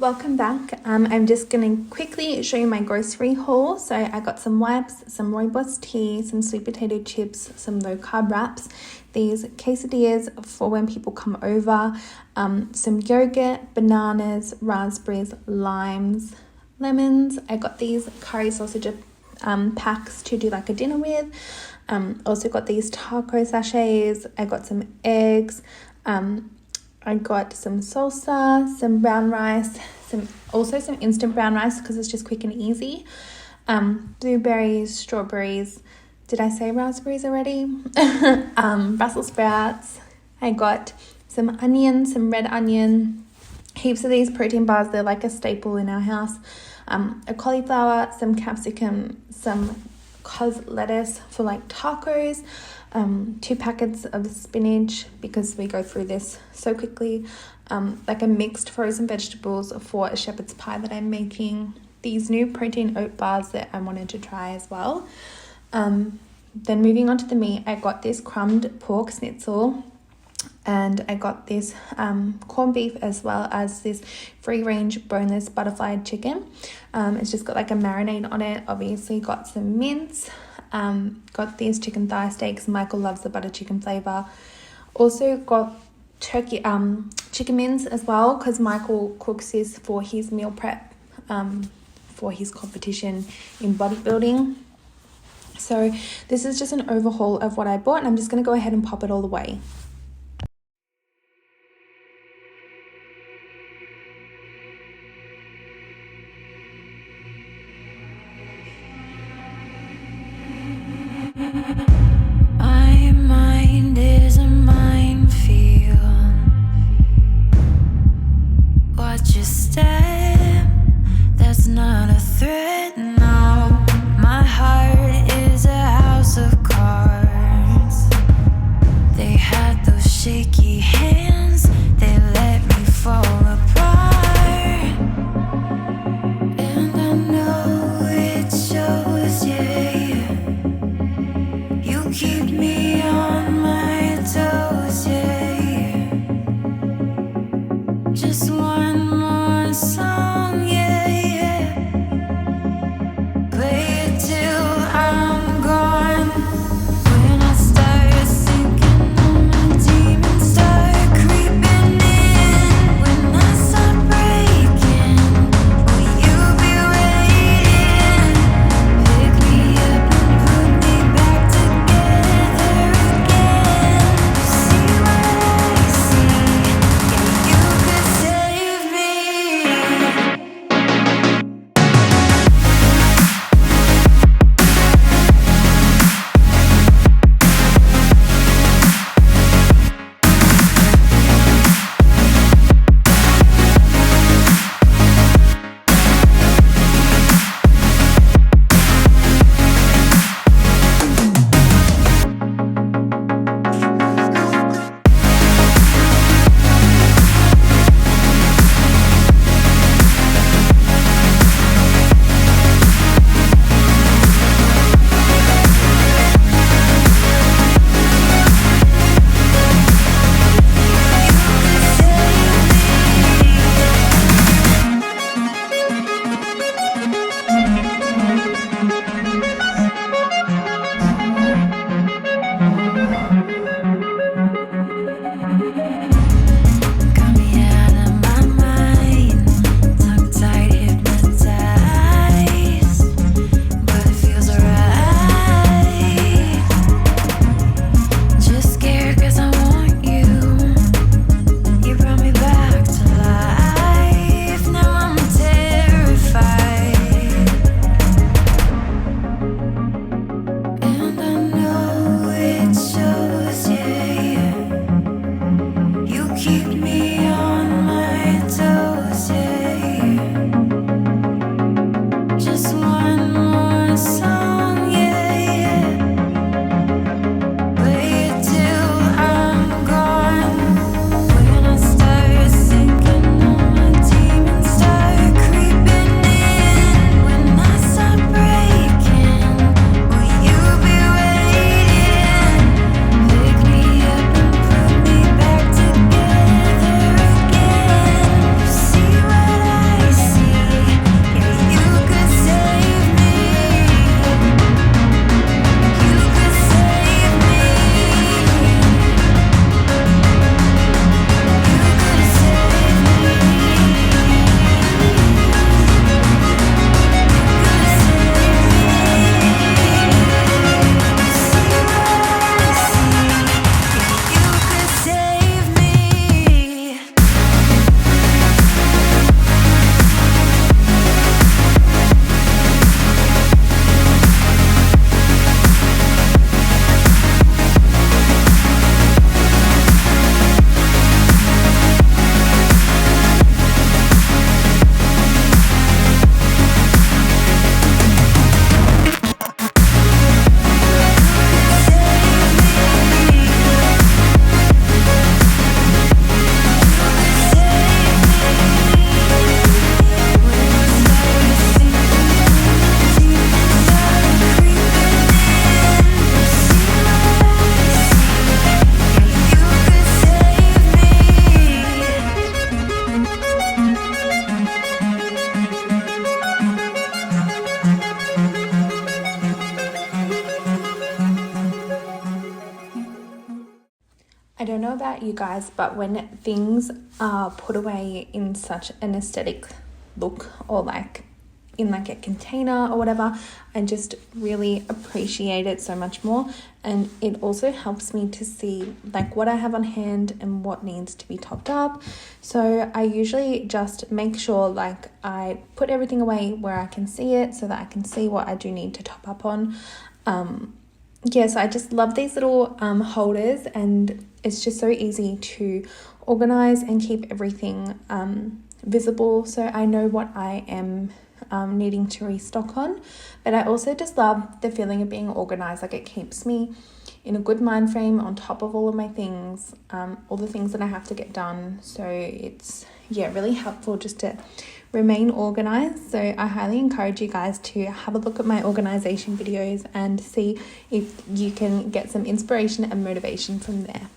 Welcome back. I'm just going to quickly show you my grocery haul. So I got some wipes, some rooibos tea, some sweet potato chips, some low carb wraps, these quesadillas for when people come over, some yogurt, bananas, raspberries, limes, lemons. I got these curry sausage packs to do like a dinner with. Also got these taco sachets. I got some eggs. I got some salsa, some brown rice, some instant brown rice because it's just quick and easy. Blueberries, strawberries. Did I say raspberries already? Brussels sprouts. I got some onion, some red onion, heaps of these protein bars. They're like a staple in our house. A cauliflower, some capsicum, some cos lettuce for like tacos. 2 packets of spinach because we go through this so quickly, like a mixed frozen vegetables for a shepherd's pie that I'm making, these new protein oat bars that I wanted to try as well. Then moving on to the meat, I got this crumbed pork schnitzel and I got this corned beef as well as this free-range boneless butterfly chicken. It's just got like a marinade on it. Obviously got some mince. Got these chicken thigh steaks. Michael loves the butter chicken flavor. Also got turkey chicken mince as well because Michael cooks this for his meal prep for his competition in bodybuilding. So this is just an overhaul of what I bought, and I'm just going to go ahead and pop it all away. My mind is a minefield. Watch your step, that's not a threat, no. My heart is a house of cards. They had about you guys, but when things are put away in such an aesthetic look, or like in like a container or whatever, I just really appreciate it so much more. And it also helps me to see like what I have on hand and what needs to be topped up. So I usually just make sure like I put everything away where I can see it, so that I can see what I do need to top up on. So I just love these little holders, and it's just so easy to organize and keep everything visible, so I know what I am needing to restock on. But I also just love the feeling of being organized. Like, it keeps me in a good mind frame, on top of all of my things, all the things that I have to get done. So it's really helpful just to remain organized. So I highly encourage you guys to have a look at my organization videos and see if you can get some inspiration and motivation from there.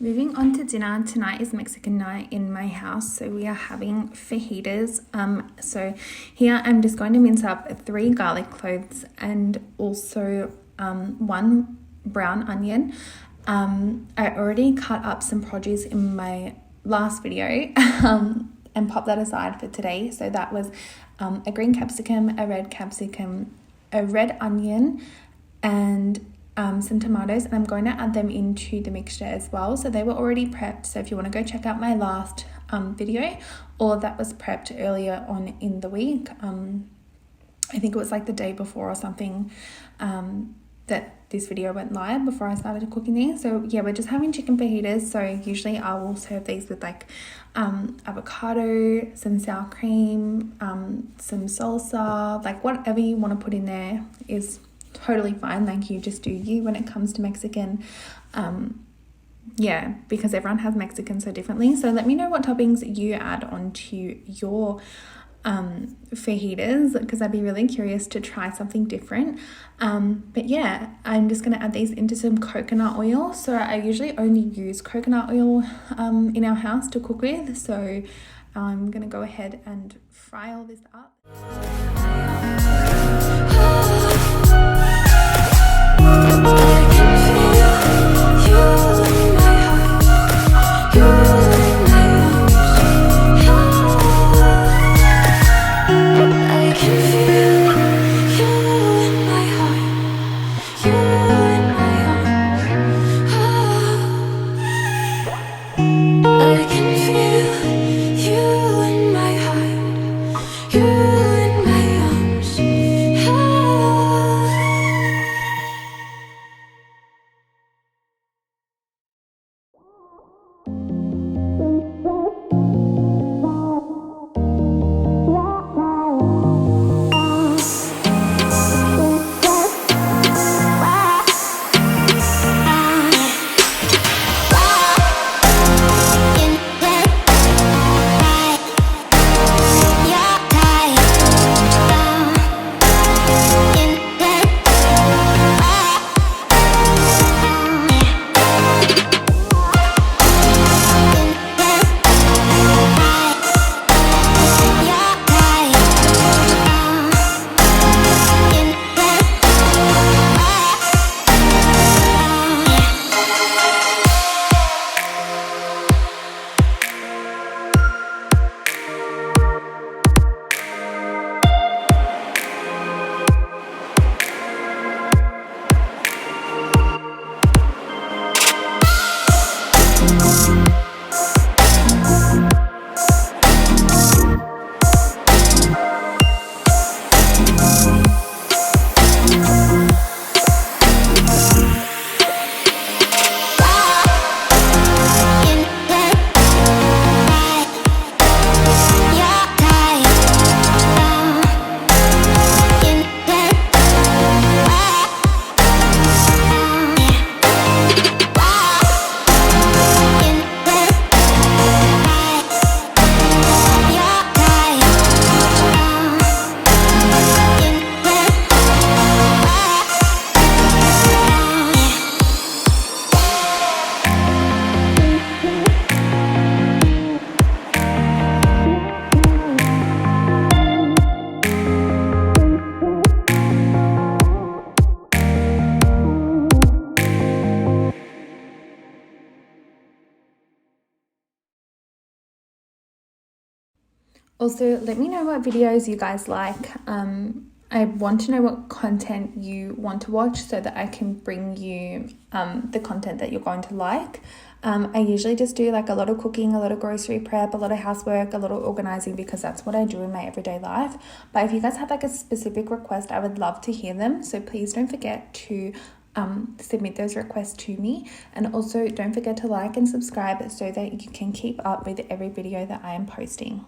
Moving on to dinner, tonight is Mexican night in my house, so we are having fajitas. So here I'm just going to mince up 3 garlic cloves and also 1 brown onion. I already cut up some produce in my last video and popped that aside for today. So that was a green capsicum, a red onion, and some tomatoes, and I'm going to add them into the mixture as well. So they were already prepped, so if you want to go check out my last video, all of that was prepped earlier on in the week. I think it was like the day before or something that this video went live, before I started cooking these. So yeah, we're just having chicken fajitas. So usually I will serve these with like avocado, some sour cream, some salsa, like whatever you want to put in there is totally fine. Like, you just do you when it comes to Mexican. Because everyone has Mexican so differently. So let me know what toppings you add onto your fajitas, because I'd be really curious to try something different. But yeah, I'm just going to add these into some coconut oil. So I usually only use coconut oil in our house to cook with. So I'm going to go ahead and fry all this up. I can feel you in my heart, you in my Also, let me know what videos you guys like. I want to know what content you want to watch so that I can bring you the content that you're going to like. I usually just do like a lot of cooking, a lot of grocery prep, a lot of housework, a lot of organizing, because that's what I do in my everyday life. But if you guys have like a specific request, I would love to hear them. So please don't forget to submit those requests to me. And also don't forget to like and subscribe so that you can keep up with every video that I am posting.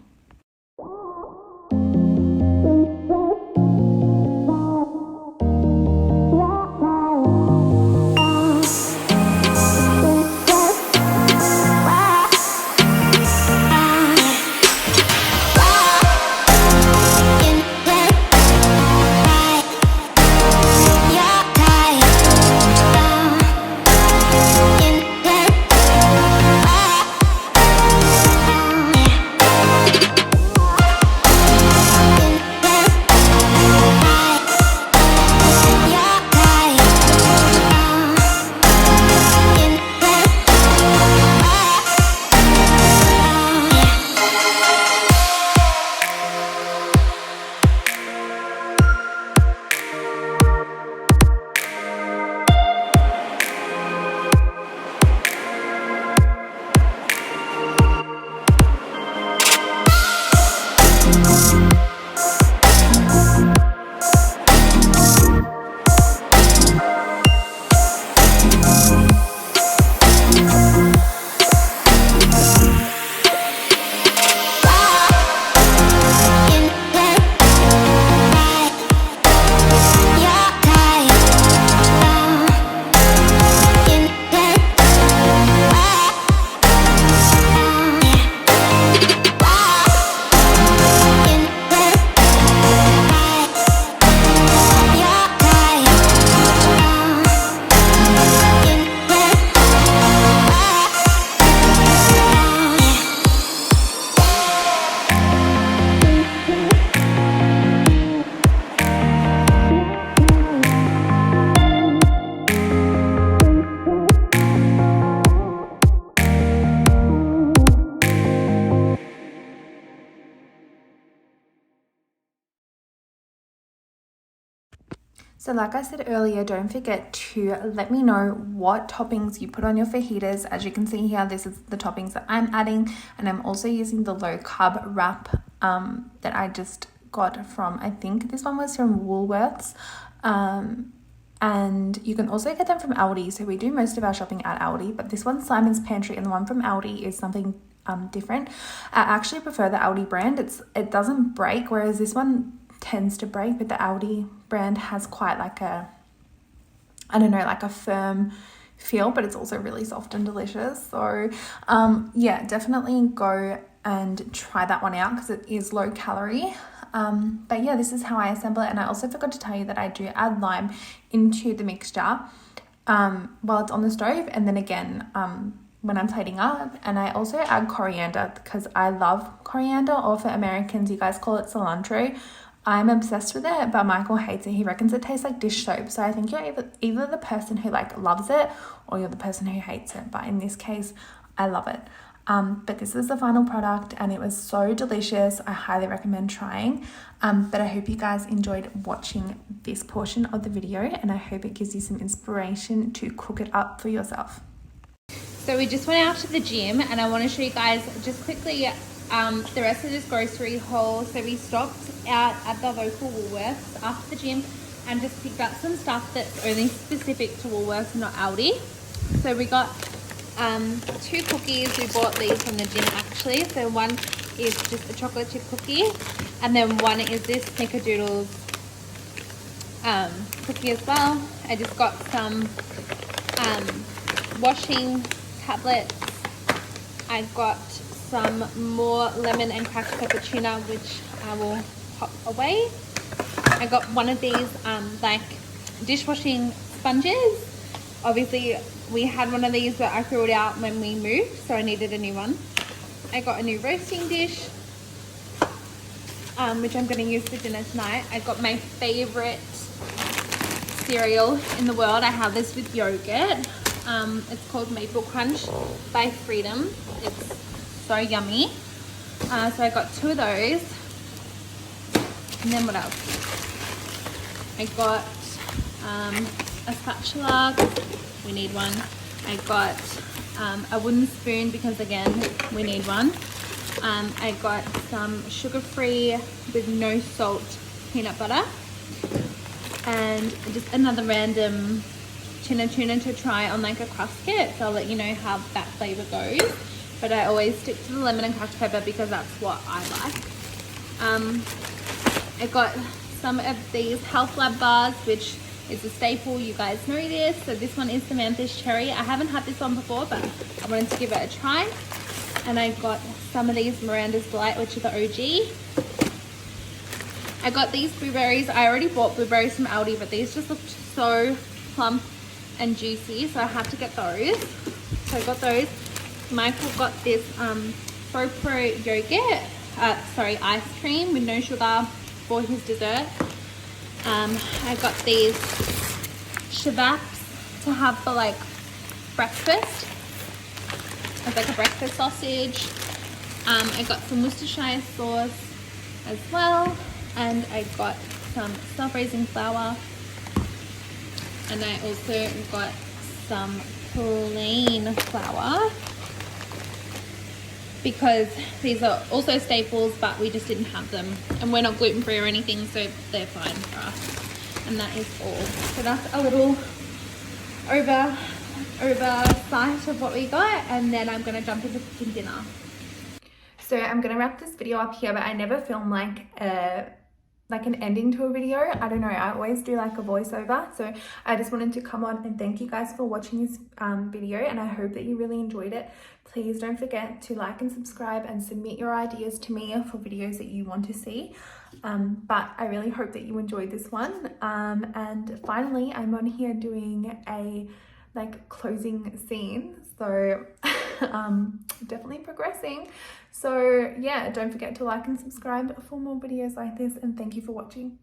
So like I said earlier, don't forget to let me know what toppings you put on your fajitas. As you can see here, this is the toppings that I'm adding, and I'm also using the low carb wrap that I just got from, I think this one was from Woolworths, and you can also get them from Aldi. So we do most of our shopping at Aldi, but this one's Simon's Pantry, and the one from Aldi is something different. I actually prefer the Aldi brand. It doesn't break, whereas this one tends to break, but the Aldi brand has quite like a, I don't know, like a firm feel, but it's also really soft and delicious. So yeah, definitely go and try that one out because it is low calorie. But yeah, this is how I assemble it. And I also forgot to tell you that I do add lime into the mixture while it's on the stove, and then again when I'm plating up. And I also add coriander because I love coriander, or for Americans you guys call it cilantro. I'm obsessed with it, but Michael hates it. He reckons it tastes like dish soap. So I think you're either the person who like loves it or you're the person who hates it. But in this case, I love it. But this is the final product and it was so delicious. I highly recommend trying. But I hope you guys enjoyed watching this portion of the video, and I hope it gives you some inspiration to cook it up for yourself. So we just went out to the gym, and I want to show you guys just quickly the rest of this grocery haul. So we stopped out at the local Woolworths after the gym and just picked up some stuff that's only specific to Woolworths, not Aldi. So we got 2 cookies. We bought these from the gym actually. So one is just a chocolate chip cookie, and then one is this snickerdoodles cookie as well. I just got some washing tablets. I got some more lemon and cracked pepper tuna, which I will pop away. I got one of these like dishwashing sponges. Obviously we had one of these, but I threw it out when we moved, so I needed a new one. I got a new roasting dish, which I'm going to use for dinner tonight. I got my favorite cereal in the world. I have this with yogurt. It's called Maple Crunch by Freedom. It's so yummy. So I got 2 of those. And then what else? I got a spatula, we need one. I got a wooden spoon because again, we need one. I got some sugar-free with no salt peanut butter. And just another random tuna to try on like a crust kit. So I'll let you know how that flavor goes. But I always stick to the lemon and cracked pepper because that's what I like. I got some of these Health Lab bars, which is a staple. You guys know this. So this one is the Manfish Cherry. I haven't had this one before, but I wanted to give it a try. And I got some of these Miranda's Delight, which are the OG. I got these blueberries. I already bought blueberries from Aldi, but these just looked so plump and juicy, so I had to get those. So I got those. Michael got this Pro yogurt, ice cream with no sugar for his dessert. I got these shababs to have for like breakfast. It's like a breakfast sausage. I got some Worcestershire sauce as well, and I got some self-raising flour, and I also got some plain flour because these are also staples, but we just didn't have them, and we're not gluten-free or anything, so they're fine for us. And that is all. So that's a little oversight of what we got, and then I'm gonna jump into cooking dinner. So I'm gonna wrap this video up here, but I never film like an ending to a video. I don't know, I always do like a voiceover. So I just wanted to come on and thank you guys for watching this video, and I hope that you really enjoyed it. Please don't forget to like and subscribe and submit your ideas to me for videos that you want to see. But I really hope that you enjoyed this one. And finally, I'm on here doing a like closing scene, so definitely progressing. So yeah, don't forget to like and subscribe for more videos like this, and thank you for watching.